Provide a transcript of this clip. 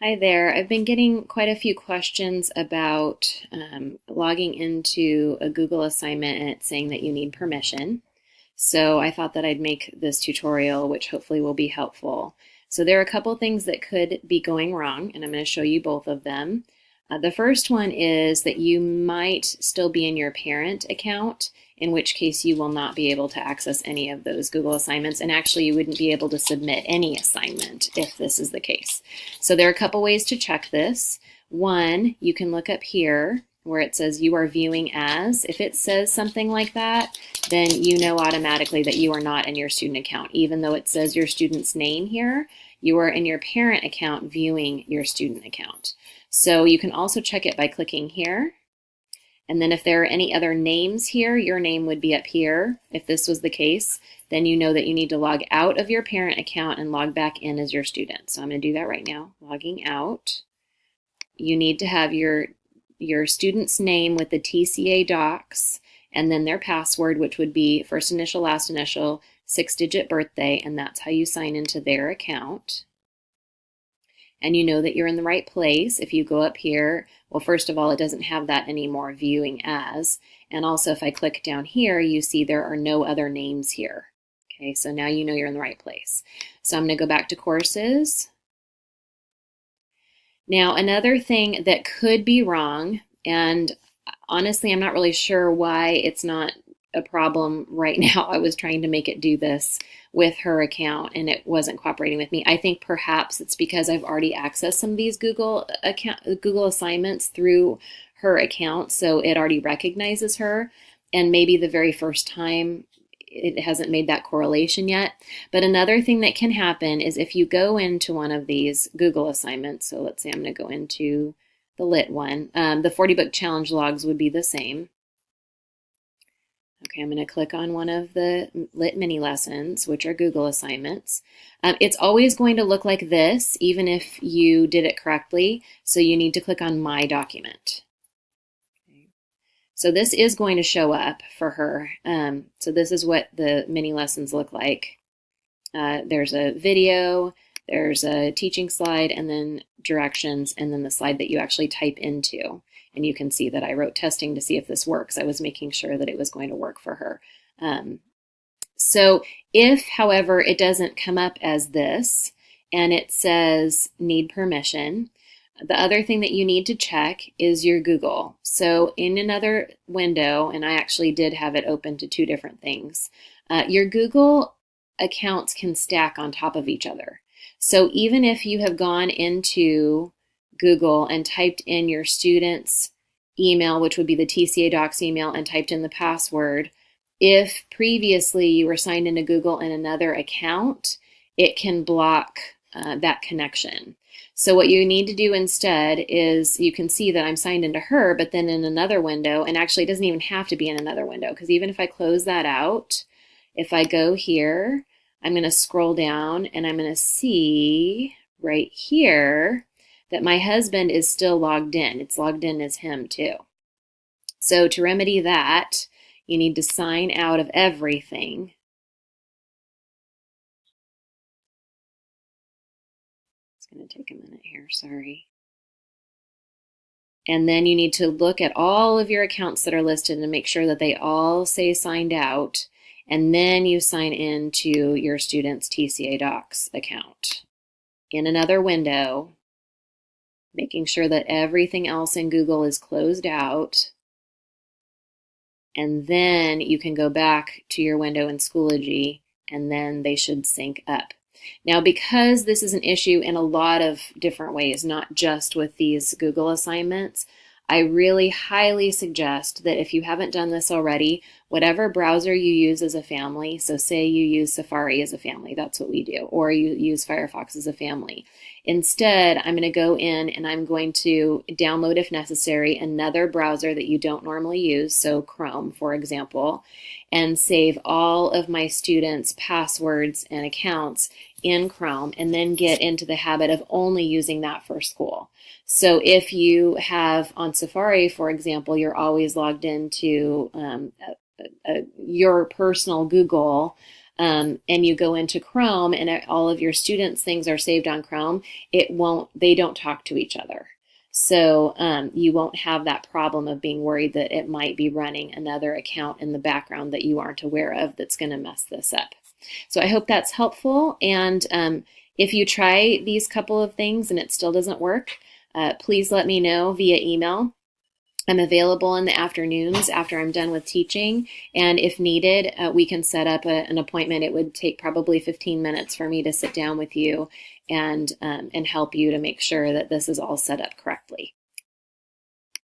Hi there. I've been getting quite a few questions about logging into a Google assignment and it's saying that you need permission. So I thought that I'd make this tutorial, which hopefully will be helpful. So there are a couple things that could be going wrong, and I'm going to show you both of them. The first one is that you might still be in your parent account, in which case you will not be able to access any of those Google assignments, and actually you wouldn't be able to submit any assignment if this is the case. So there are a couple ways to check this. One, you can look up here where it says you are viewing as. If it says something like that, then you know automatically that you are not in your student account. Even though it says your student's name here, you are in your parent account viewing your student account. So you can also check it by clicking here. And then if there are any other names here, your name would be up here. If this was the case, then you know that you need to log out of your parent account and log back in as your student. So I'm going to do that right now. Logging out. You need to have your student's name with the TCA docs and then their password, which would be first initial, last initial, 6-digit birthday, and that's how you sign into their account. And you know that you're in the right place. If you go up here, well, first of all, it doesn't have that anymore, viewing as. And also, if I click down here, you see there are no other names here. Okay, so now you know you're in the right place. So I'm going to go back to courses. Now, another thing that could be wrong, and honestly, I'm not really sure why it's not a problem right now. I was trying to make it do this with her account and it wasn't cooperating with me. I think perhaps it's because I've already accessed some of these Google assignments through her account, so it already recognizes her, and maybe the very first time it hasn't made that correlation yet. But another thing that can happen is if you go into one of these Google assignments, so let's say I'm going to go into the lit one, the 40-book challenge logs would be the same. Okay, I'm going to click on one of the lit mini lessons, which are Google assignments. It's always going to look like this, even if you did it correctly. So you need to click on My Document. Okay. So this is going to show up for her. So this is what the mini lessons look like. There's a video, there's a teaching slide, and then directions, and then the slide that you actually type into. And you can see that I wrote testing to see if this works. I was making sure that it was going to work for her. So if, however, it doesn't come up as this and it says need permission, the other thing that you need to check is your Google. So in another window, and I actually did have it open to two different things, your Google accounts can stack on top of each other. So even if you have gone into Google and typed in your student's email, which would be the TCA Docs email, and typed in the password, if previously you were signed into Google in another account, it can block that connection. So what you need to do instead is, you can see that I'm signed into her, but then in another window, and actually it doesn't even have to be in another window, because even if I close that out, if I go here, I'm going to scroll down and I'm going to see right here that my husband is still logged in. It's logged in as him too. So to remedy that, you need to sign out of everything. It's going to take a minute here, sorry. And then you need to look at all of your accounts that are listed and make sure that they all say signed out. And then you sign into your student's TCA Docs account in another window, making sure that everything else in Google is closed out. And then you can go back to your window in Schoology, and then they should sync up. Now, because this is an issue in a lot of different ways, not just with these Google assignments, I really highly suggest that if you haven't done this already, whatever browser you use as a family, so say you use Safari as a family, that's what we do, or you use Firefox as a family. Instead, I'm going to go in and I'm going to download, if necessary, another browser that you don't normally use, so Chrome, for example, and save all of my students' passwords and accounts in Chrome, and then get into the habit of only using that for school. So if you have on Safari, for example, you're always logged into your personal Google and you go into Chrome and all of your students' things are saved on Chrome, they don't talk to each other. So you won't have that problem of being worried that it might be running another account in the background that you aren't aware of that's going to mess this up. So I hope that's helpful. And if you try these couple of things and it still doesn't work, please let me know via email. I'm available in the afternoons after I'm done with teaching, and if needed, we can set up an appointment. It would take probably 15 minutes for me to sit down with you and help you to make sure that this is all set up correctly.